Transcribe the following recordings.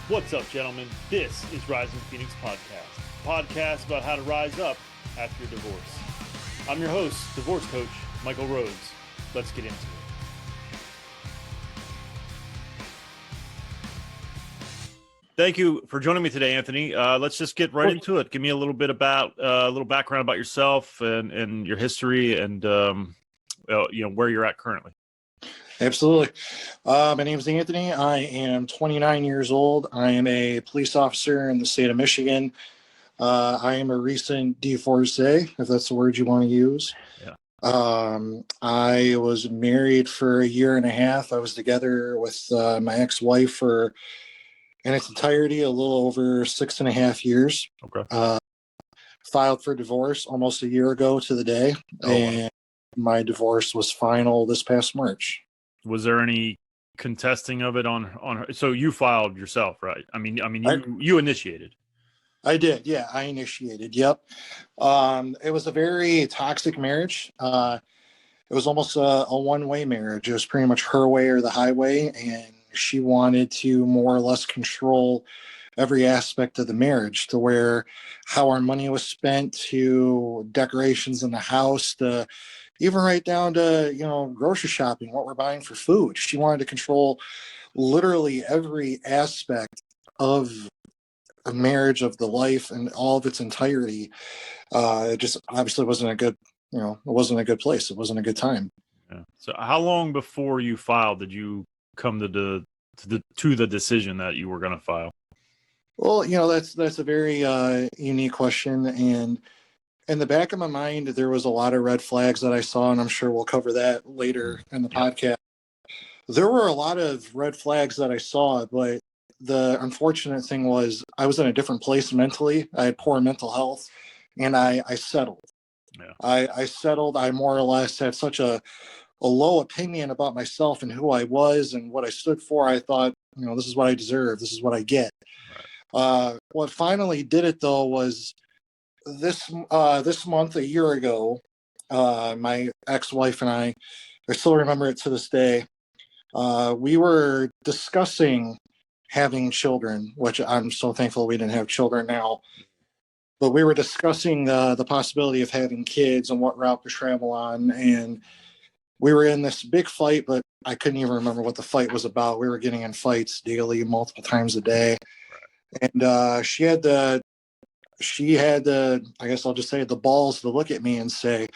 What's up, gentlemen? This is Rising Phoenix Podcast, a podcast about how to rise up after your divorce. I'm your host, divorce coach Michael Rhodes. Let's get into it. Thank you for joining me today, Anthony. Let's just get right into it. Give me a little bit about a little background about yourself and your history, and where you're at currently. Absolutely. My name is Anthony. I am 29 years old. I am a police officer in the state of Michigan. I am a recent divorcee, if that's the word you want to use. Yeah. I was married for a year and a half. I was together with my ex-wife for, in its entirety, a little over 6.5 years. Okay. Filed for divorce almost a year ago to the day. And my divorce was final this past March. Was there any contesting of it on her? So you filed yourself, right? I mean, you initiated. I did. Yeah, I initiated. Yep. It was a very toxic marriage. It was almost a one-way marriage. It was pretty much her way or the highway. And she wanted to more or less control every aspect of the marriage, to where how our money was spent, to decorations in the house, to even right down to, grocery shopping, what we're buying for food. She wanted to control literally every aspect of a marriage, of the life and all of its entirety. It just obviously wasn't a good, it wasn't a good place. It wasn't a good time. Yeah. So how long before you filed did you come to the decision that you were going to file? Well, that's a very unique question. And in the back of my mind, there was a lot of red flags that I saw, and I'm sure we'll cover that later in the podcast. There were a lot of red flags that I saw, but the unfortunate thing was I was in a different place mentally. I had poor mental health, and I settled. Yeah. I settled. I more or less had such a low opinion about myself and who I was and what I stood for. I thought, this is what I deserve. This is what I get. Right. What finally did it, though, was this month, a year ago, my ex-wife and I still remember it to this day. We were discussing having children, which I'm so thankful we didn't have children now. But we were discussing the possibility of having kids and what route to travel on. And we were in this big fight, but I couldn't even remember what the fight was about. We were getting in fights daily, multiple times a day. And she had the, I guess I'll just say, the balls to look at me and say,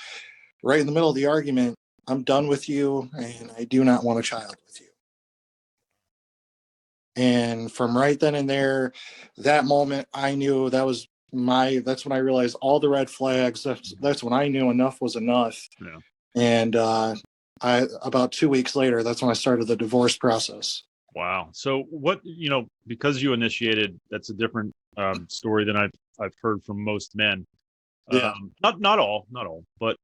right in the middle of the argument, I'm done with you and I do not want a child with you. And from right then and there, that moment, I knew that's when I realized all the red flags. That's when I knew enough was enough. Yeah. And about 2 weeks later, that's when I started the divorce process. Wow. So what, because you initiated, that's a different story than I've heard from most men. Yeah. Not all, but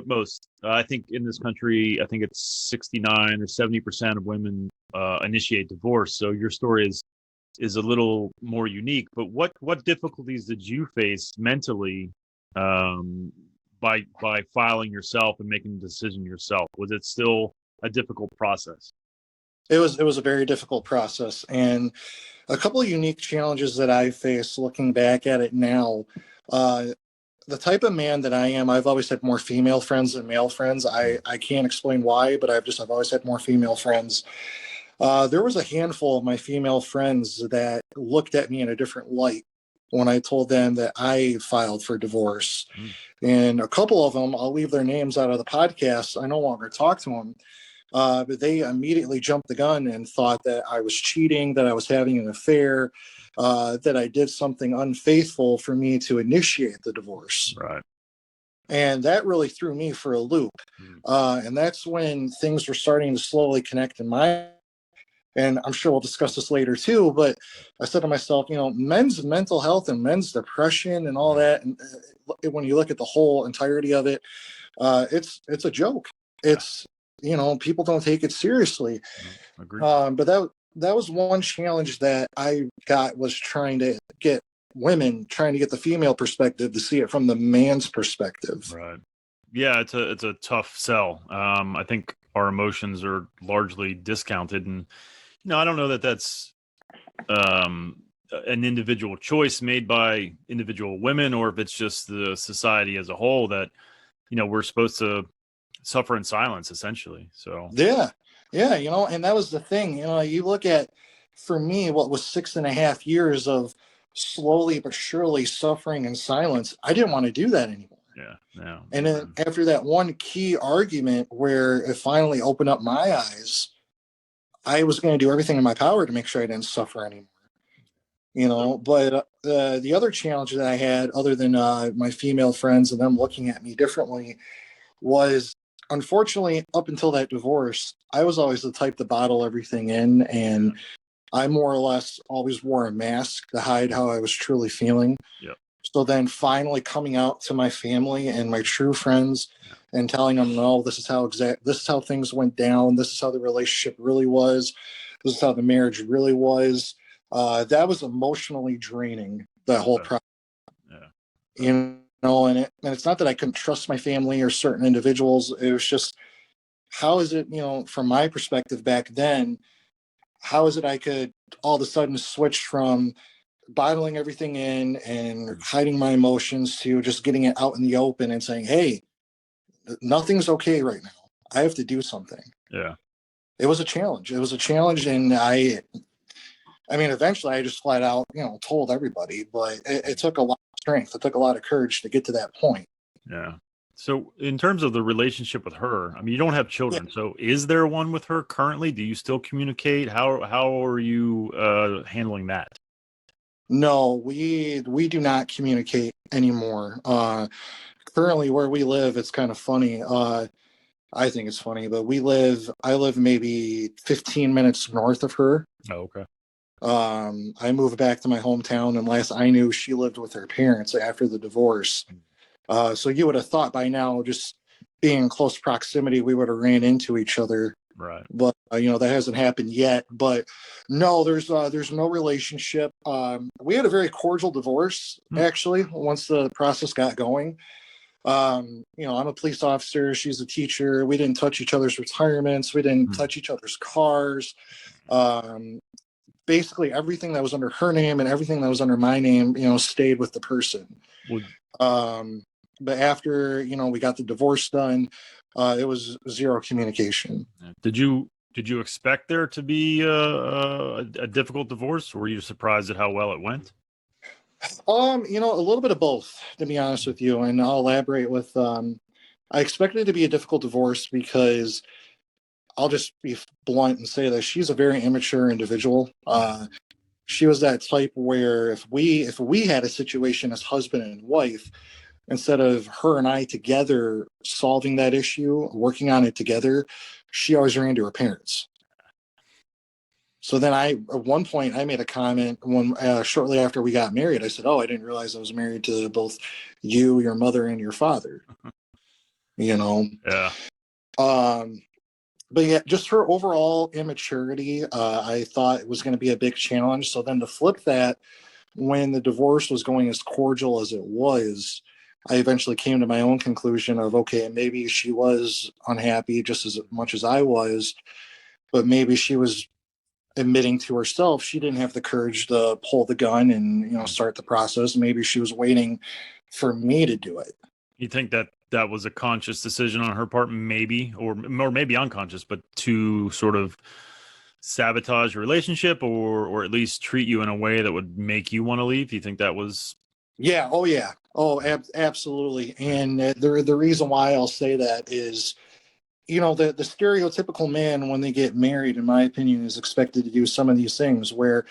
most. I think in this country, I think it's 69 or 70% of women initiate divorce. So your story is a little more unique. But what difficulties did you face mentally by filing yourself and making the decision yourself? Was it still a difficult process? It was a very difficult process, and a couple of unique challenges that I faced looking back at it now. The type of man that I am, I've always had more female friends than male friends. I can't explain why, but I've always had more female friends. There was a handful of my female friends that looked at me in a different light when I told them that I filed for divorce. And a couple of them, I'll leave their names out of the podcast. I no longer talk to them. But they immediately jumped the gun and thought that I was cheating, that I was having an affair, that I did something unfaithful for me to initiate the divorce. Right. And that really threw me for a loop. And that's when things were starting to slowly connect in my, and I'm sure we'll discuss this later too, but I said to myself, men's mental health and men's depression and all that, and when you look at the whole entirety of it, it's a joke. It's, people don't take it seriously. Agree. But that was one challenge that I got, was trying to get the female perspective to see it from the man's perspective. Right. Yeah, it's a tough sell. I think our emotions are largely discounted, and I don't know that that's an individual choice made by individual women, or if it's just the society as a whole that, we're supposed to suffer in silence, essentially. So Yeah. Yeah. And that was the thing. You look at, for me, what was 6.5 years of slowly but surely suffering in silence. I didn't want to do that anymore. yeah, yeah. And then after that one key argument where it finally opened up my eyes, I was going to do everything in my power to make sure I didn't suffer anymore. But the other challenge that I had, other than my female friends and them looking at me differently, was unfortunately up until that divorce, I was always the type to bottle everything in, and I more or less always wore a mask to hide how I was truly feeling. Yeah. So then finally coming out to my family and my true friends and telling them, no, this is how things went down. This is how the relationship really was. This is how the marriage really was. That was emotionally draining, that whole process. Yeah. And it's not that I couldn't trust my family or certain individuals. It was just, how is it, from my perspective back then, how is it I could all of a sudden switch from bottling everything in and hiding my emotions to just getting it out in the open and saying, hey, nothing's okay right now. I have to do something. Yeah. It was a challenge. And eventually I just flat out, told everybody, but it took a lot of strength. It took a lot of courage to get to that point. Yeah. So in terms of the relationship with her, you don't have children. Yeah. So is there one with her currently? Do you still communicate? How are you handling that? No, we do not communicate anymore. Currently where we live, it's kind of funny. I think it's funny, but I live maybe 15 minutes north of her. Oh, okay. I moved back to my hometown, and last I knew, she lived with her parents after the divorce. So you would have thought by now, just being in close proximity, we would have ran into each other. Right. But that hasn't happened yet. But no, there's no relationship. We had a very cordial divorce, actually, once the process got going. I'm a police officer. She's a teacher. We didn't touch each other's retirements. We didn't touch each other's cars. Basically everything that was under her name and everything that was under my name, stayed with the person. But after, we got the divorce done, it was zero communication. Did you expect there to be a difficult divorce, or were you surprised at how well it went? A little bit of both, to be honest with you. And I'll elaborate with, I expected it to be a difficult divorce because I'll just be blunt and say that she's a very immature individual. She was that type where if we had a situation as husband and wife, instead of her and I together solving that issue, working on it together, she always ran to her parents. So then at one point I made a comment when shortly after we got married. I said, "Oh, I didn't realize I was married to both you, your mother, and your father." Yeah. But yeah, just her overall immaturity, I thought it was going to be a big challenge. So then to flip that, when the divorce was going as cordial as it was, I eventually came to my own conclusion of, okay, maybe she was unhappy just as much as I was, but maybe she was admitting to herself she didn't have the courage to pull the gun and, start the process. Maybe she was waiting for me to do it. You think that was a conscious decision on her part, maybe, or maybe unconscious, but to sort of sabotage your relationship or at least treat you in a way that would make you want to leave? You think that was? Yeah. Oh, yeah. Oh, absolutely. And the reason why I'll say that is, the stereotypical man, when they get married, in my opinion, is expected to do some of these things where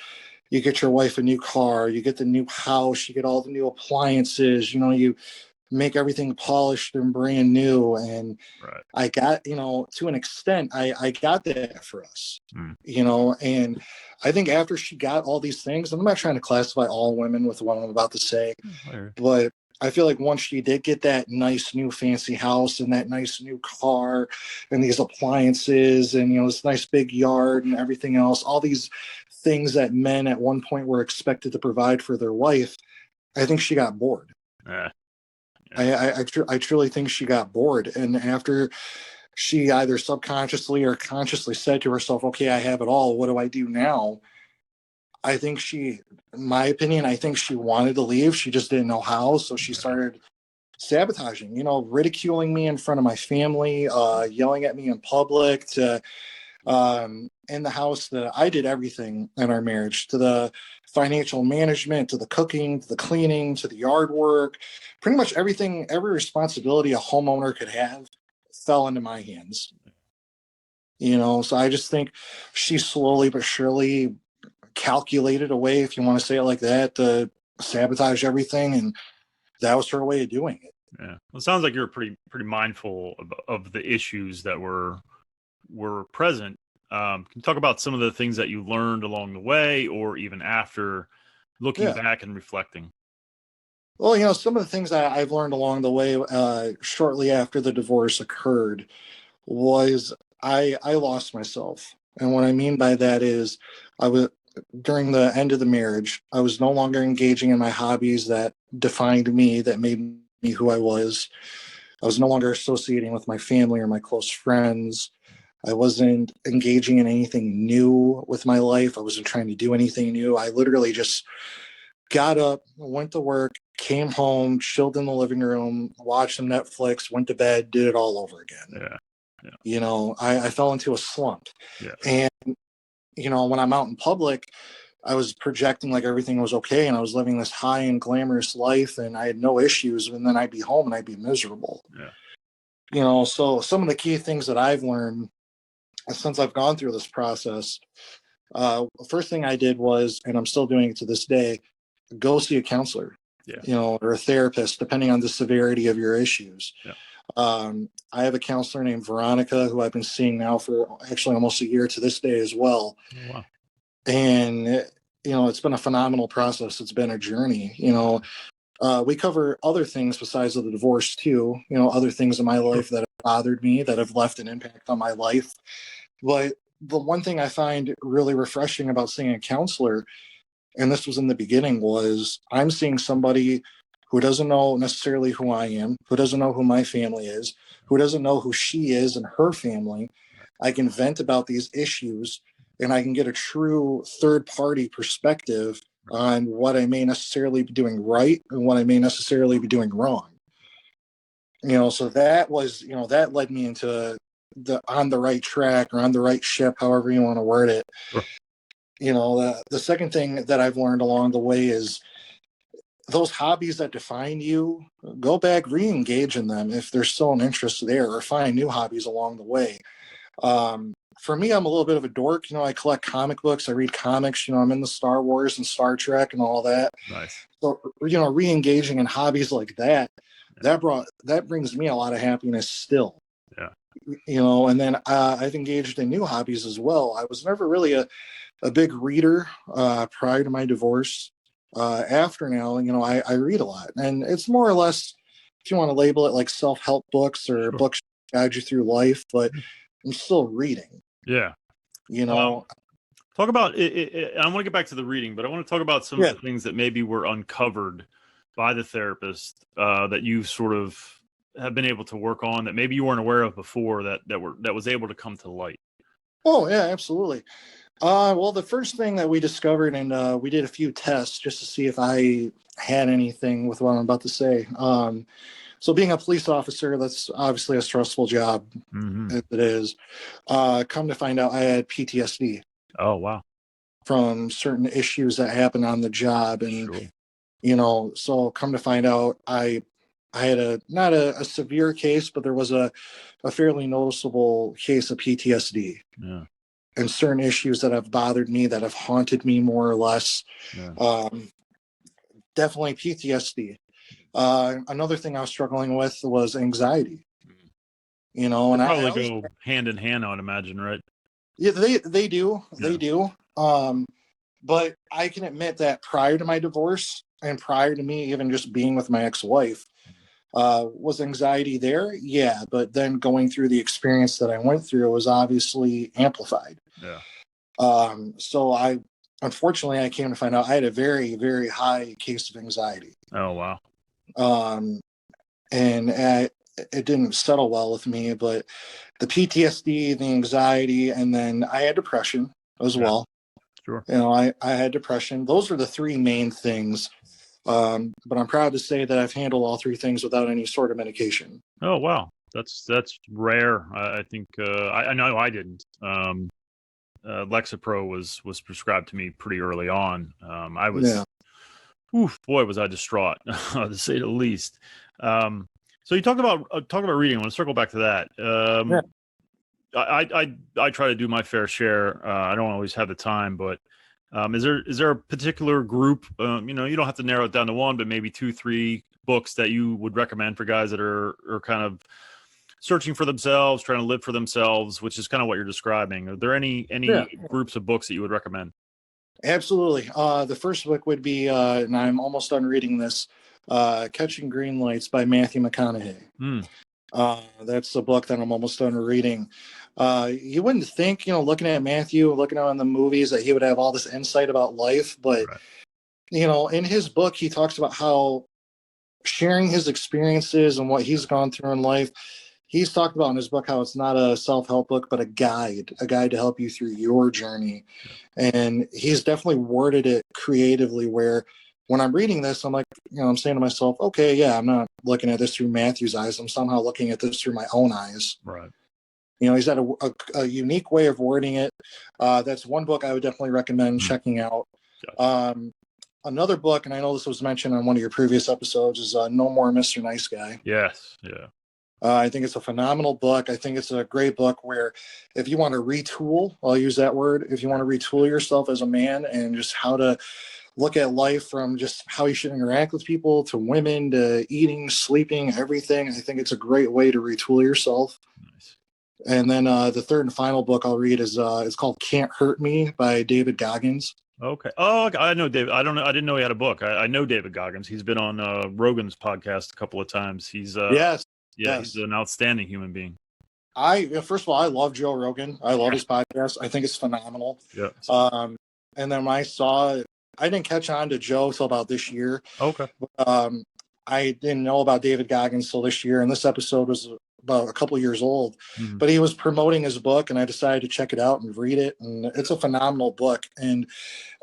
you get your wife a new car, you get the new house, you get all the new appliances, you make everything polished and brand new. And right. I got, to an extent, I got that for us, and I think after she got all these things, and I'm not trying to classify all women with what I'm about to say, but I feel like once she did get that nice new fancy house and that nice new car and these appliances and, this nice big yard and everything else, all these things that men at one point were expected to provide for their wife, I think she got bored. Yeah. I truly think she got bored. And after she either subconsciously or consciously said to herself, okay, I have it all, what do I do now? I think she, in my opinion, I think she wanted to leave. She just didn't know how. So she started sabotaging, ridiculing me in front of my family, yelling at me in public, to in the house, that I did everything in our marriage, to the financial management, to the cooking, to the cleaning, to the yard work. Pretty much everything, every responsibility a homeowner could have fell into my hands. So I just think she slowly but surely calculated a way, if you want to say it like that, to sabotage everything, and that was her way of doing it. Yeah, well, it sounds like you're pretty mindful of the issues that were present. Can you talk about some of the things that you learned along the way, or even after, looking Yeah. back and reflecting? Well, some of the things I've learned along the way, shortly after the divorce occurred, was I lost myself. And what I mean by that is, I was during the end of the marriage, I was no longer engaging in my hobbies that defined me, that made me who I was. I was no longer associating with my family or my close friends. I wasn't engaging in anything new with my life. I wasn't trying to do anything new. I literally just got up, went to work, came home, chilled in the living room, watched some Netflix, went to bed, did it all over again. Yeah, yeah, I fell into a slump. yeah, And, when I'm out in public, I was projecting like everything was okay, and I was living this high and glamorous life, and I had no issues. And then I'd be home and I'd be miserable. yeah. So some of the key things that I've learned since I've gone through this process, first thing I did was, and I'm still doing it to this day, go see a counselor, Yeah. Or a therapist, depending on the severity of your issues. Yeah. I have a counselor named Veronica, who I've been seeing now for actually almost a year to this day as well. Oh, wow. And, it's been a phenomenal process. It's been a journey. We cover other things besides the divorce too, other things in my life that have bothered me, that have left an impact on my life. But the one thing I find really refreshing about seeing a counselor, and this was in the beginning, was I'm seeing somebody who doesn't know necessarily who I am, who doesn't know who my family is, who doesn't know who she is and her family. I can vent about these issues, and I can get a true third party perspective on what I may necessarily be doing right and what I may necessarily be doing wrong. So that was, that led me into on the right track, or on the right ship, however you want to word it. Sure. The second thing that I've learned along the way is, those hobbies that define you, go back, re-engage in them if there's still an interest there, or find new hobbies along the way. For me, I'm a little bit of a dork. I collect comic books. I read comics. I'm in the Star Wars and Star Trek and all that. Nice. So, re-engaging in hobbies like that, that brings me a lot of happiness still. Yeah. And then I've engaged in new hobbies as well. I was never really a big reader prior to my divorce. After now, I read a lot, and it's more or less, if you want to label it, like self-help books, or Sure. books that guide you through life, but I'm still reading. Yeah. Talk about it. I want to get back to the reading, but I want to talk about some of the things that maybe were uncovered by the therapist, that you sort of have been able to work on, that maybe you weren't aware of before, that was able to come to light. Oh yeah, absolutely. Well, the first thing that we discovered, and we did a few tests just to see if I had anything with what I'm about to say. So being a police officer, that's obviously a stressful job. Mm-hmm. It is. Come to find out, I had PTSD. Oh, wow. From certain issues that happened on the job. And, sure. So come to find out, I had not a severe case, but there was a fairly noticeable case of PTSD. Yeah. And certain issues that have bothered me, that have haunted me more or less. Yeah. Definitely PTSD. Another thing I was struggling with was anxiety. And probably go hand in hand, I would imagine, right? Yeah, they do. Yeah. They do. But I can admit that prior to my divorce, and prior to me even just being with my ex-wife, was anxiety there? Yeah. But then going through the experience that I went through was obviously amplified. Yeah. So unfortunately, I came to find out I had a very, very high case of anxiety. Oh, wow. And it didn't settle well with me, but the PTSD, the anxiety, and then I had depression as well. Sure. I had depression. Those are the three main things. But I'm proud to say that I've handled all three things without any sort of medication. Oh wow, that's rare. I think I know I didn't. Lexapro was prescribed to me pretty early on. I was, Yeah. oof, boy, was I distraught to say the least. So you talk about reading. I want to circle back to that. Yeah. I try to do my fair share. I don't always have the time, but is there a particular group? You don't have to narrow it down to one, but maybe 2, 3 books that you would recommend for guys that are kind of searching for themselves, trying to live for themselves, which is kind of what you're describing. Are there any Yeah. groups of books that you would recommend? Absolutely. The first book would be, and I'm almost done reading this, Catching Green Lights by Matthew McConaughey. Hmm. That's the book that I'm almost done reading. You wouldn't think, looking at Matthew, looking at him in the movies, that he would have all this insight about life. But, Right. in his book, he talks about how sharing his experiences and what he's gone through in life. He's talked about in his book how it's not a self-help book, but a guide to help you through your journey. And he's definitely worded it creatively where when I'm reading this, I'm like, I'm saying to myself, okay, yeah, I'm not looking at this through Matthew's eyes. I'm somehow looking at this through my own eyes. Right. He's got a unique way of wording it. That's one book I would definitely recommend checking out. Gotcha. Another book, and I know this was mentioned on one of your previous episodes, is No More Mr. Nice Guy. Yes. Yeah. I think it's a phenomenal book. I think it's a great book where if you want to retool, I'll use that word, if you want to retool yourself as a man and just how to look at life from just how you should interact with people to women to eating, sleeping, everything. I think it's a great way to retool yourself. Nice. And then the third and final book I'll read is it's called Can't Hurt Me by David Goggins. Okay. Oh, I know David. I don't know. I didn't know he had a book. I know David Goggins. He's been on Rogan's podcast a couple of times. He's Yes. He's an outstanding human being. First of all, I love Joe Rogan. I love his podcast. I think it's phenomenal. Yeah. And then when I didn't catch on to Joe till about this year. Okay. I didn't know about David Goggins till this year, and this episode was about a couple years old. Mm-hmm. But he was promoting his book, and I decided to check it out and read it. And it's a phenomenal book. And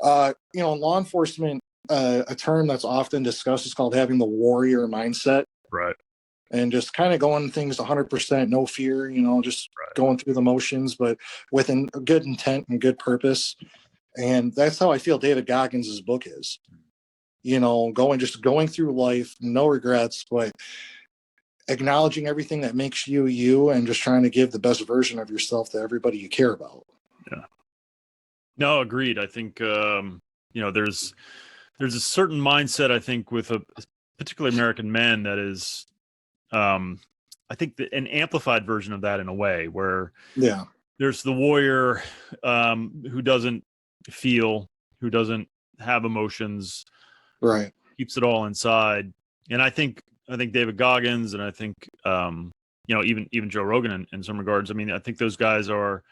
in law enforcement, a term that's often discussed is called having the warrior mindset. Right. And just kind of going things 100%, no fear, just going through the motions, but with a good intent and good purpose. And that's how I feel David Goggins' book is. Going through life, no regrets, but acknowledging everything that makes you you and just trying to give the best version of yourself to everybody you care about. Yeah. No, agreed. I think there's a certain mindset, I think, with a particularly American men that is I think an amplified version of that in a way where there's the warrior who doesn't feel, who doesn't have emotions, right, keeps it all inside. And I think David Goggins and I think even Joe Rogan in some regards, I mean, I think those guys they're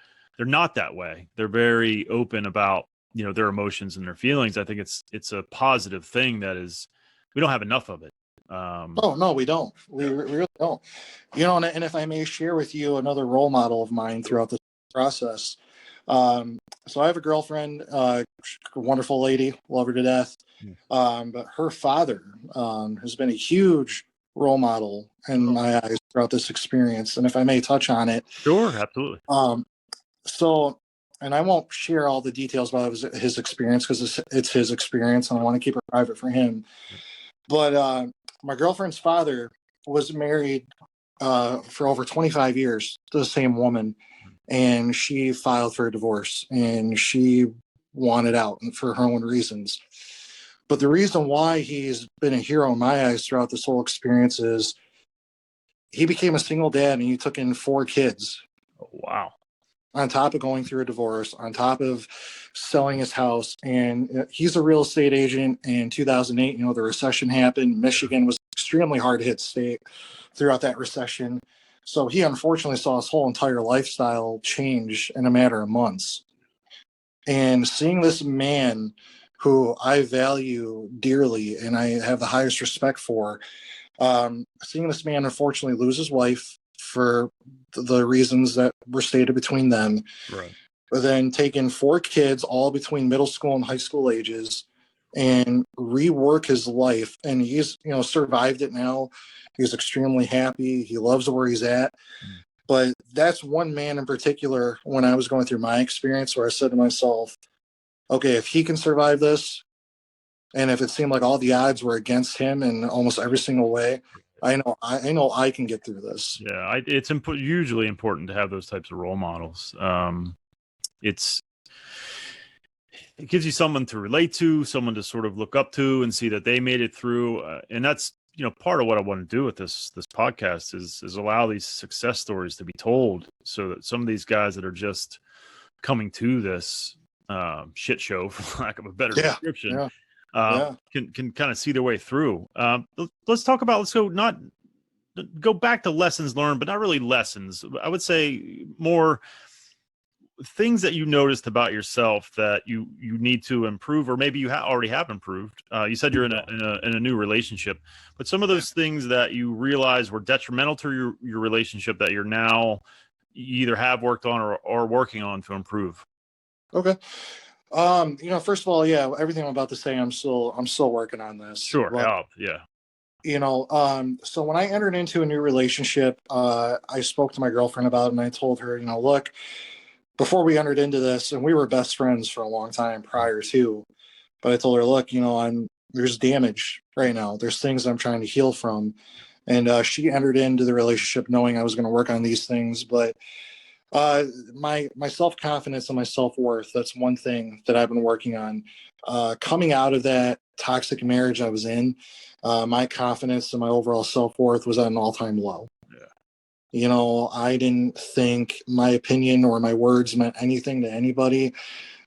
not that way. They're very open about their emotions and their feelings. I think it's a positive thing that is, we don't have enough of it. Oh no, we don't. We really don't. And if I may share with you another role model of mine throughout this process. So I have a girlfriend, a wonderful lady, love her to death. But her father has been a huge role model in my eyes throughout this experience. And if I may touch on it. Sure, absolutely. And I won't share all the details about his experience because it's his experience and I want to keep it private for him. But my girlfriend's father was married for over 25 years to the same woman, and she filed for a divorce, and she wanted out for her own reasons. But the reason why he's been a hero in my eyes throughout this whole experience is he became a single dad, and he took in 4 kids. Oh, wow. On top of going through a divorce, on top of selling his house. And he's a real estate agent. In 2008, the recession happened. Michigan was an extremely hard hit state throughout that recession. So he unfortunately saw his whole entire lifestyle change in a matter of months. And seeing this man who I value dearly and I have the highest respect for, seeing this man unfortunately lose his wife for the reasons that were stated between them. Right. but then taken 4 kids, all between middle school and high school ages, and rework his life. And he's, survived it now. He's extremely happy. He loves where he's at. But that's one man in particular, when I was going through my experience, where I said to myself, okay, if he can survive this, and if it seemed like all the odds were against him in almost every single way, I know I can get through this. Yeah, it's hugely important to have those types of role models. It gives you someone to relate to, someone to sort of look up to, and see that they made it through. And that's part of what I want to do with this podcast is allow these success stories to be told, so that some of these guys that are just coming to this shit show, for lack of a better description, can kind of see their way through. Let's go back to lessons learned, but not really lessons. I would say more things that you noticed about yourself that you need to improve, or maybe you already have improved. You said you're in a new relationship, but some of those things that you realize were detrimental to your relationship that you're now either have worked on or working on to improve. Okay. First of all, everything I'm about to say, I'm still working on this. Sure. But, yeah. So when I entered into a new relationship, I spoke to my girlfriend about it, and I told her, look, before we entered into this, and we were best friends for a long time prior to, but I told her, look, there's damage right now. There's things I'm trying to heal from. And she entered into the relationship knowing I was going to work on these things. But my self-confidence and my self-worth, that's one thing that I've been working on. Coming out of that toxic marriage I was in, my confidence and my overall self-worth was at an all-time low. I didn't think my opinion or my words meant anything to anybody.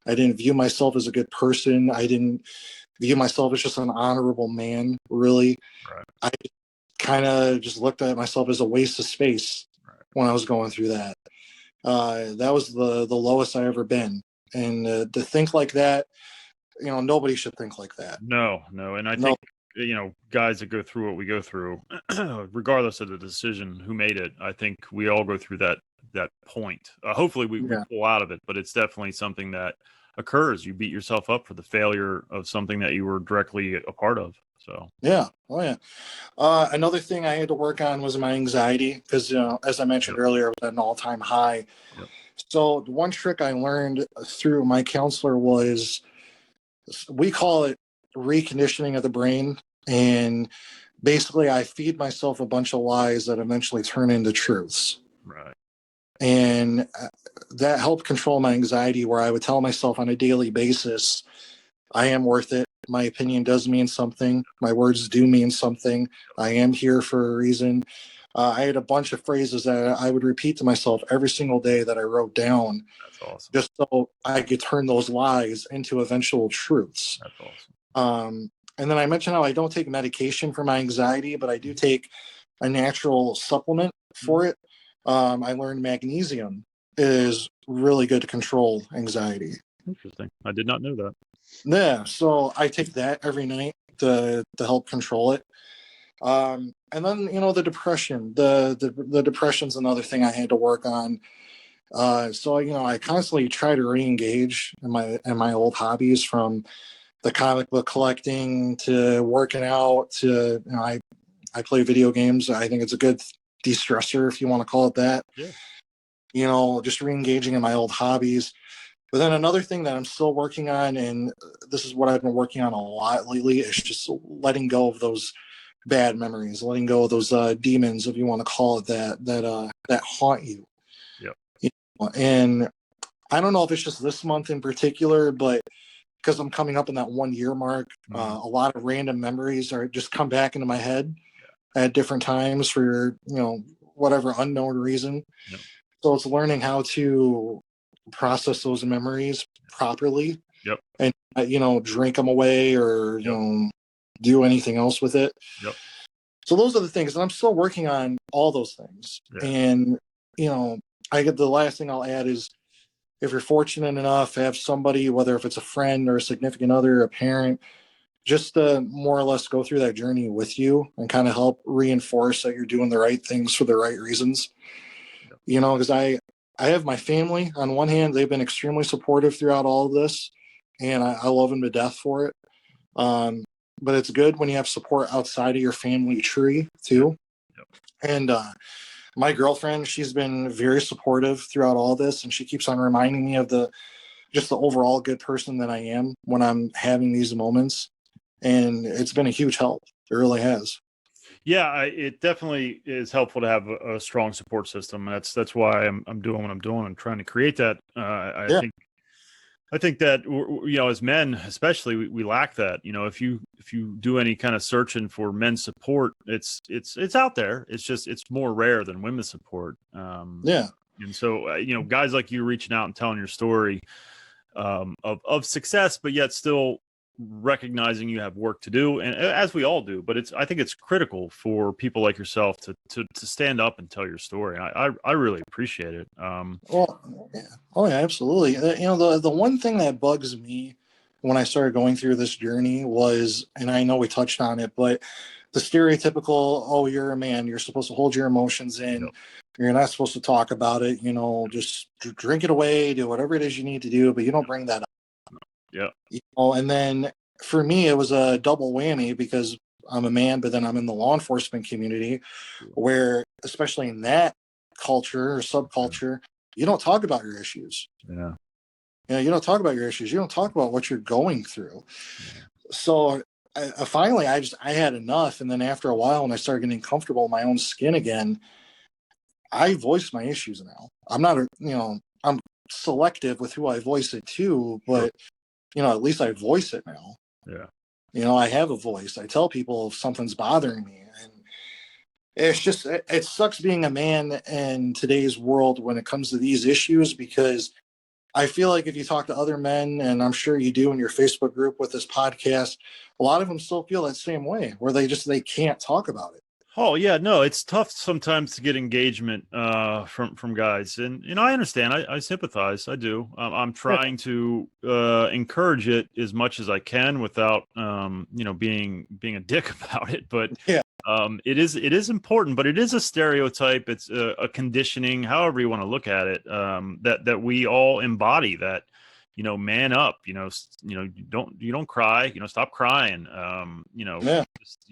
I didn't view myself as a good person. I didn't view myself as just an honorable man, really. Right. I kind of just looked at myself as a waste of space when I was going through that. That was the lowest I ever been. And to think like that, nobody should think like that. No. And I think, guys that go through what we go through, regardless of the decision who made it, I think we all go through that point. Hopefully we pull out of it, but it's definitely something that occurs. You beat yourself up for the failure of something that you were directly a part of. So another thing I had to work on was my anxiety, because as I mentioned earlier, it was at an all-time high. So the one trick I learned through my counselor was, we call it reconditioning of the brain. And basically I feed myself a bunch of lies that eventually turn into truths. Right. And that helped control my anxiety, where I would tell myself on a daily basis, I am worth it. My opinion does mean something. My words do mean something. I am here for a reason. I had a bunch of phrases that I would repeat to myself every single day that I wrote down. That's awesome. Just so I could turn those lies into eventual truths. That's awesome. And then I mentioned how I don't take medication for my anxiety, but I do take a natural supplement for it. I learned magnesium is really good to control anxiety. Interesting. I did not know that. Yeah, so I take that every night to help control it. And then the depression. The depression's another thing I had to work on. So I constantly try to re-engage in my old hobbies, from the comic book collecting to working out to I play video games. I think it's a good de-stressor, if you want to call it that. Yeah. Just re-engaging in my old hobbies. But then another thing that I'm still working on, and this is what I've been working on a lot lately, is just letting go of those bad memories, letting go of those demons, if you want to call it that haunt you. Yeah. And I don't know if it's just this month in particular, but because I'm coming up in that 1 year mark, a lot of random memories are just come back into my head at different times for whatever unknown reason. Yep. So it's learning how to process those memories properly. Yep. And drink them away, or do anything else with it. Yep. So those are the things, and I'm still working on all those things. Yeah. And I get the last thing I'll add is, if you're fortunate enough to have somebody, whether if it's a friend or a significant other, a parent, just to more or less go through that journey with you and kind of help reinforce that you're doing the right things for the right reasons. Because I have my family on one hand. They've been extremely supportive throughout all of this, and I love them to death for it. Um, but it's good when you have support outside of your family tree too. Yep. And my girlfriend, she's been very supportive throughout all this, and she keeps on reminding me of the just the overall good person that I am when I'm having these moments. And it's been a huge help. It really has. Yeah, it definitely is helpful to have a strong support system. That's why I'm doing what I'm doing. I'm trying to create that. Yeah. I think that you know, as men, especially, we lack that. You know, if you do any kind of searching for men's support, it's out there. It's just it's more rare than women's support. Yeah. And so you know, guys like you reaching out and telling your story of success, but yet still recognizing you have work to do, and as we all do. But I think it's critical for people like yourself to stand up and tell your story. I really appreciate it. Well, yeah. Oh, yeah, absolutely. You know, the one thing that bugs me when I started going through this journey was, and I know we touched on it, but the stereotypical, oh, you're a man, you're supposed to hold your emotions in, Yep. you're not supposed to talk about it, you know, just drink it away, do whatever it is you need to do, but you don't bring that up. Yeah. You know, and then for me, it was a double whammy because I'm a man, but then I'm in the law enforcement community where, especially in that culture or subculture, you don't talk about your issues. Yeah. You know, you don't talk about your issues. You don't talk about what you're going through. So finally, I had enough. And then after a while, when I started getting comfortable in my own skin again, I voice my issues now. I'm not, I'm selective with who I voice it to, but at least I voice it now. Yeah. You know, I have a voice. I tell people if something's bothering me. And it's just, it sucks being a man in today's world when it comes to these issues, because I feel like if you talk to other men, and I'm sure you do in your Facebook group with this podcast, a lot of them still feel that same way, where they can't talk about it. Oh yeah, no, it's tough sometimes to get engagement from guys, and I understand. I sympathize. I do. I'm trying to encourage it as much as I can without being a dick about it. But Yeah. it is important, but it is a stereotype. It's a conditioning, however you want to look at it. That we all embody. That man up. You don't cry. Stop crying. Yeah.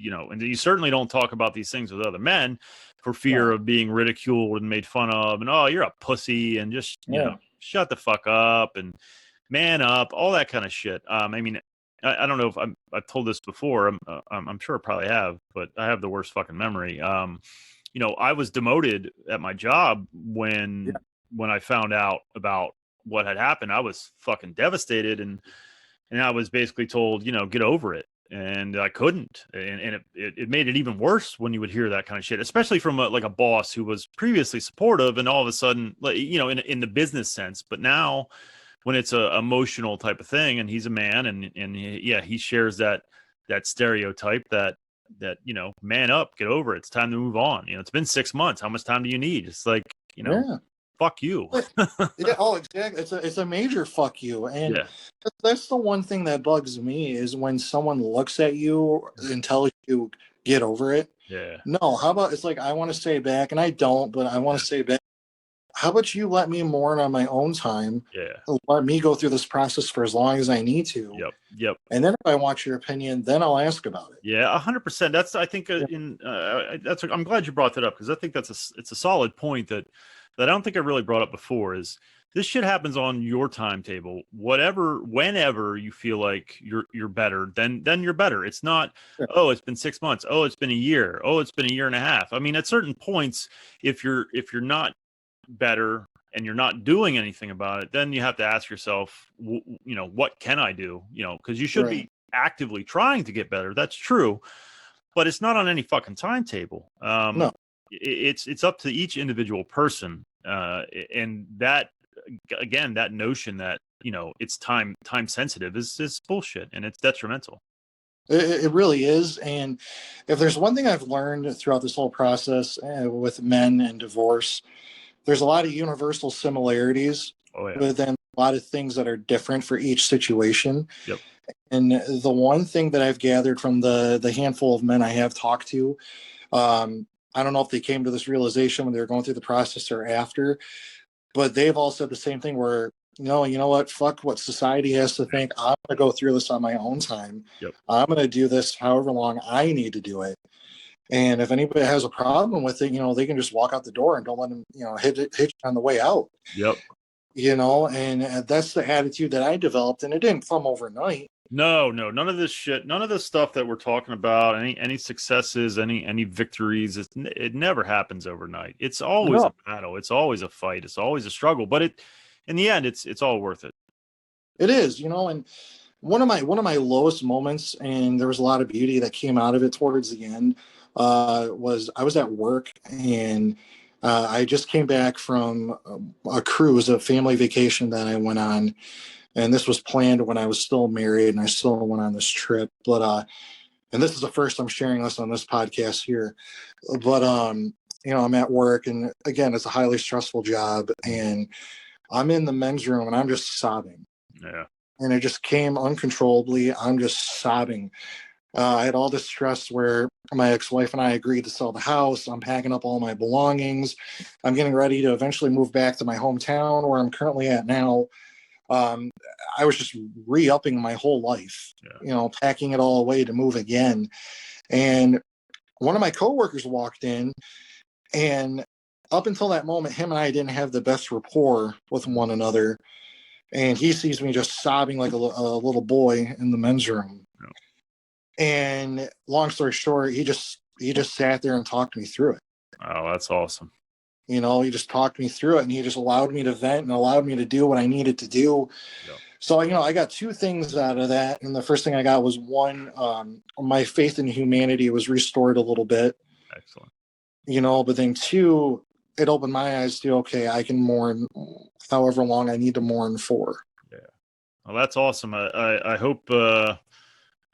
And you certainly don't talk about these things with other men for fear of being ridiculed and made fun of, and oh, you're a pussy, and just shut the fuck up and man up, all that kind of shit. I mean, I don't know if I've told this before. I'm sure I probably have, but I have the worst fucking memory. I was demoted at my job when I found out about what had happened. I was fucking devastated, and I was basically told, get over it. And I couldn't. And it made it even worse when you would hear that kind of shit, especially from a boss who was previously supportive, and all of a sudden, in the business sense. But now when it's a emotional type of thing, and he's a man, and he shares that stereotype that man up, get over it. It's time to move on. It's been 6 months. How much time do you need? It's like, fuck you. Yeah, oh, exactly. It's a major fuck you. And that's the one thing that bugs me, is when someone looks at you and tells you get over it. Yeah. No, how about, it's like, I want to say back, and I don't, but I want to say back, how about you let me mourn on my own time? Yeah. Let me go through this process for as long as I need to. Yep. And then if I want your opinion, then I'll ask about it. Yeah, 100%. That's, I think, I'm glad you brought that up, because I think it's a solid point that I don't think I really brought up before. Is this shit happens on your timetable, whenever you feel like you're better, then you're better. It's not, oh, it's been 6 months. Oh, it's been a year. Oh, it's been a year and a half. I mean, at certain points, if you're not better and you're not doing anything about it, then you have to ask yourself, what can I do? Because you should be actively trying to get better. That's true, but it's not on any fucking timetable. No. It's up to each individual person, and that, again, that notion that it's time sensitive is bullshit, and it's detrimental. It really is. And if there's one thing I've learned throughout this whole process with men and divorce, there's a lot of universal similarities, but then a lot of things that are different for each situation. Yep. And the one thing that I've gathered from the handful of men I have talked to, I don't know if they came to this realization when they were going through the process or after, but they've all said the same thing where, no, you know what? Fuck what society has to think. I'm going to go through this on my own time. Yep. I'm going to do this however long I need to do it. And if anybody has a problem with it, they can just walk out the door and don't let them, hit you on the way out. Yep. And that's the attitude that I developed, and it didn't come overnight. No, none of this shit, none of this stuff that we're talking about, any successes, any victories, it never happens overnight. It's always a battle. It's always a fight. It's always a struggle, but in the end, it's all worth it. It is, and one of my lowest moments, and there was a lot of beauty that came out of it towards the end, was I was at work, and I just came back from a cruise, a family vacation that I went on. And this was planned when I was still married, and I still went on this trip. But and this is the first I'm sharing this on this podcast here. But I'm at work, and again, it's a highly stressful job, and I'm in the men's room, and I'm just sobbing. Yeah. And it just came uncontrollably. I'm just sobbing. I had all this stress where my ex-wife and I agreed to sell the house. I'm packing up all my belongings. I'm getting ready to eventually move back to my hometown where I'm currently at now. I was just re-upping my whole life, packing it all away to move again. And one of my coworkers walked in, and up until that moment, him and I didn't have the best rapport with one another. And he sees me just sobbing like a little boy in the men's room. Yeah. And long story short, he just sat there and talked me through it. Oh, that's awesome. He just talked me through it, and he just allowed me to vent and allowed me to do what I needed to do. Yep. So, I got two things out of that. And the first thing I got was one, my faith in humanity was restored a little bit. Excellent. But then two, it opened my eyes to, okay, I can mourn however long I need to mourn for. Yeah. Well, that's awesome. I hope,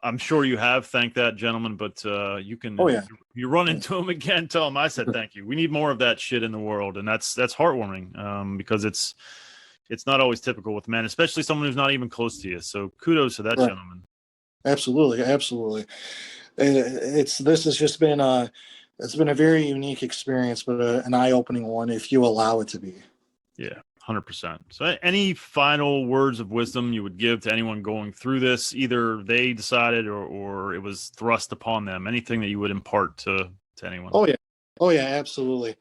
I'm sure you have thanked that gentleman, but you can. Oh, yeah. You run into him again, tell him I said thank you. We need more of that shit in the world, and that's heartwarming because it's not always typical with men, especially someone who's not even close to you. So kudos to that gentleman. Absolutely. This has just been it's been a very unique experience, but an eye-opening one if you allow it to be. Yeah. 100%. So any final words of wisdom you would give to anyone going through this, either they decided or it was thrust upon them, anything that you would impart to anyone? Oh yeah, absolutely.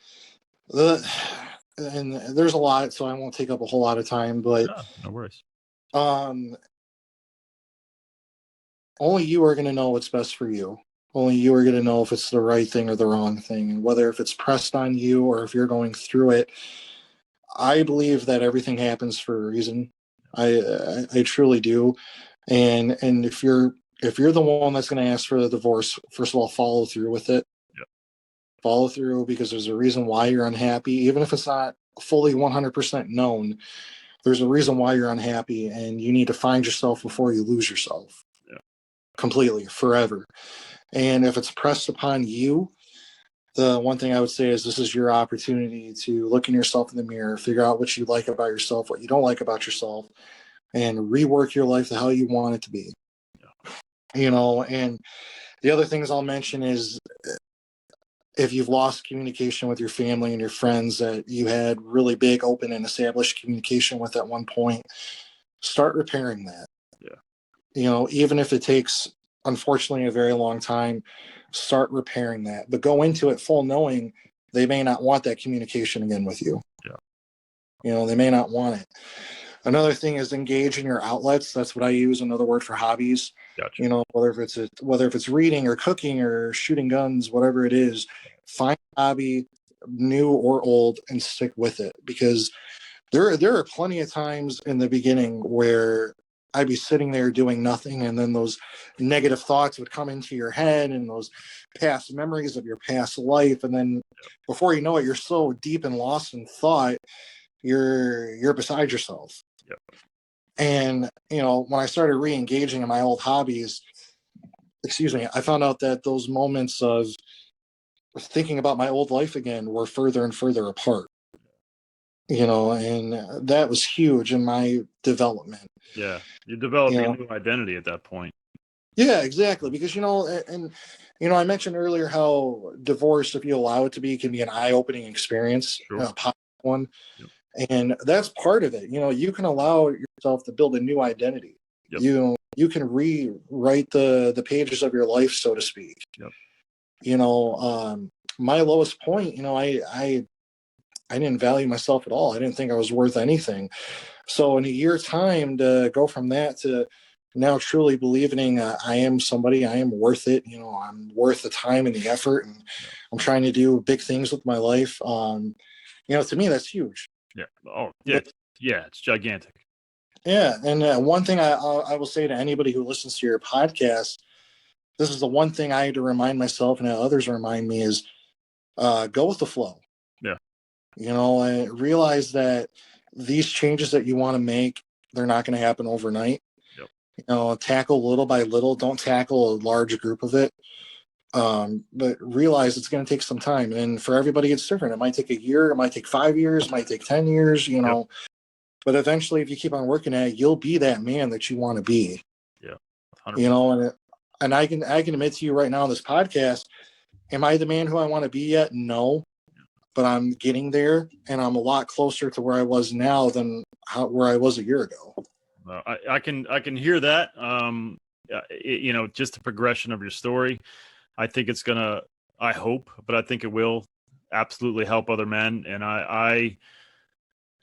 And there's a lot, so I won't take up a whole lot of time, but no worries. Only you are going to know what's best for you. Only you are going to know if it's the right thing or the wrong thing, and whether if it's pressed on you or if you're going through it. I believe that everything happens for a reason. I truly do. And if you're the one that's going to ask for the divorce, first of all, follow through with it. Yep. Follow through, because there's a reason why you're unhappy. Even if it's not fully 100% known, there's a reason why you're unhappy, and you need to find yourself before you lose yourself. Yeah. Completely, forever. And if it's pressed upon you, the one thing I would say is this is your opportunity to look in yourself in the mirror, figure out what you like about yourself, what you don't like about yourself, and rework your life the hell you want it to be. Yeah. And the other things I'll mention is if you've lost communication with your family and your friends that you had really big, open, and established communication with at one point, start repairing that. Yeah. Even if it takes, unfortunately, a very long time, start repairing that, but go into it full knowing they may not want that communication again with you. Yeah. They may not want it. Another thing is engage in your outlets. That's what I use, another word for hobbies. Gotcha. Whether if it's reading or cooking or shooting guns, whatever it is, find a hobby, new or old, and stick with it, because there are plenty of times in the beginning where I'd be sitting there doing nothing, and then those negative thoughts would come into your head and those past memories of your past life. And then before you know it, you're so deep and lost in thought, you're beside yourself. Yep. And, when I started re-engaging in my old hobbies, I found out that those moments of thinking about my old life again were further and further apart. And that was huge in my development. Yeah. You're developing a new identity at that point. Yeah, exactly. Because, I mentioned earlier how divorce, if you allow it to be, can be an eye-opening experience, Sure. a positive one. Yep. And that's part of it. You can allow yourself to build a new identity. Yep. You can rewrite the pages of your life, so to speak. Yep. My lowest point, I didn't value myself at all. I didn't think I was worth anything. So in a year's time, to go from that to now truly believing I am somebody, I am worth it. I'm worth the time and the effort, and I'm trying to do big things with my life. To me, that's huge. Yeah. Oh, yeah. Yeah. It's gigantic. Yeah. And one thing I will say to anybody who listens to your podcast, this is the one thing I had to remind myself and others remind me is go with the flow. Yeah. I realize that these changes that you want to make, they're not going to happen overnight. Yep. Tackle little by little. Don't tackle a large group of it. But realize it's going to take some time. And for everybody, it's different. It might take a year. It might take 5 years. It might take 10 years, Yep. But eventually, if you keep on working at it, you'll be that man that you want to be. Yeah. 100%. And I can admit to you right now on this podcast, am I the man who I want to be yet? No. But I'm getting there, and I'm a lot closer to where I was now than where I was a year ago. I can hear that. Just the progression of your story. I think it's gonna. I hope, but I think it will absolutely help other men. And I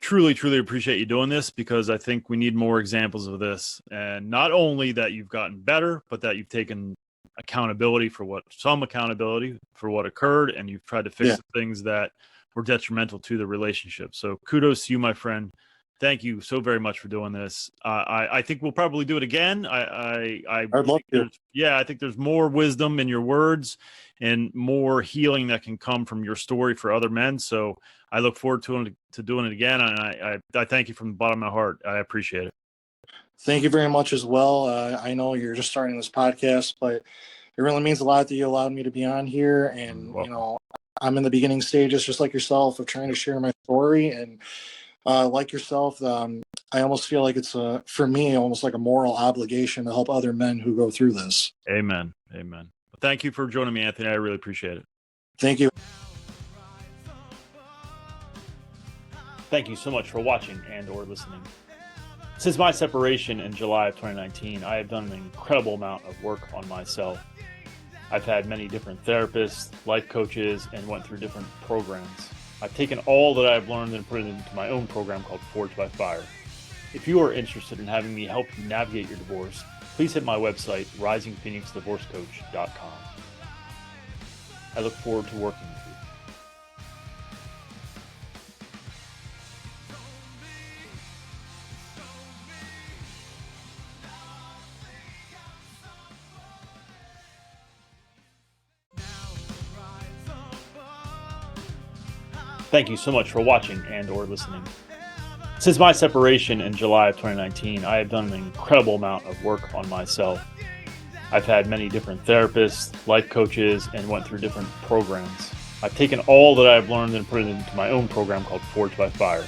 truly, truly appreciate you doing this, because I think we need more examples of this. And not only that you've gotten better, but that you've taken accountability for what occurred, and you've tried to fix the things that were detrimental to the relationship. So kudos to you, my friend. Thank you so very much for doing this. I think we'll probably do it again. I'd love to. Yeah, I think there's more wisdom in your words and more healing that can come from your story for other men. So I look forward to doing it again. And I thank you from the bottom of my heart. I appreciate it. Thank you very much as well. I know you're just starting this podcast, but it really means a lot that you allowed me to be on here. And, I'm in the beginning stages, just like yourself, of trying to share my story. And like yourself, I almost feel like it's, for me, almost like a moral obligation to help other men who go through this. Amen. Amen. Thank you for joining me, Anthony. I really appreciate it. Thank you. Thank you so much for watching and or listening. Since my separation in July of 2019, I have done an incredible amount of work on myself. I've had many different therapists, life coaches, and went through different programs. I've taken all that I've learned and put it into my own program called Forged by Fire. If you are interested in having me help you navigate your divorce, please hit my website, risingphoenixdivorcecoach.com. I look forward to working with you. Thank you so much for watching and or listening. Since my separation in July of 2019, I have done an incredible amount of work on myself. I've had many different therapists, life coaches, and went through different programs. I've taken all that I've learned and put it into my own program called Forged by Fire.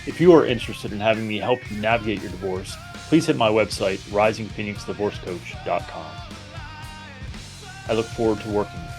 If you are interested in having me help you navigate your divorce, please hit my website, risingphoenixdivorcecoach.com. I look forward to working with you.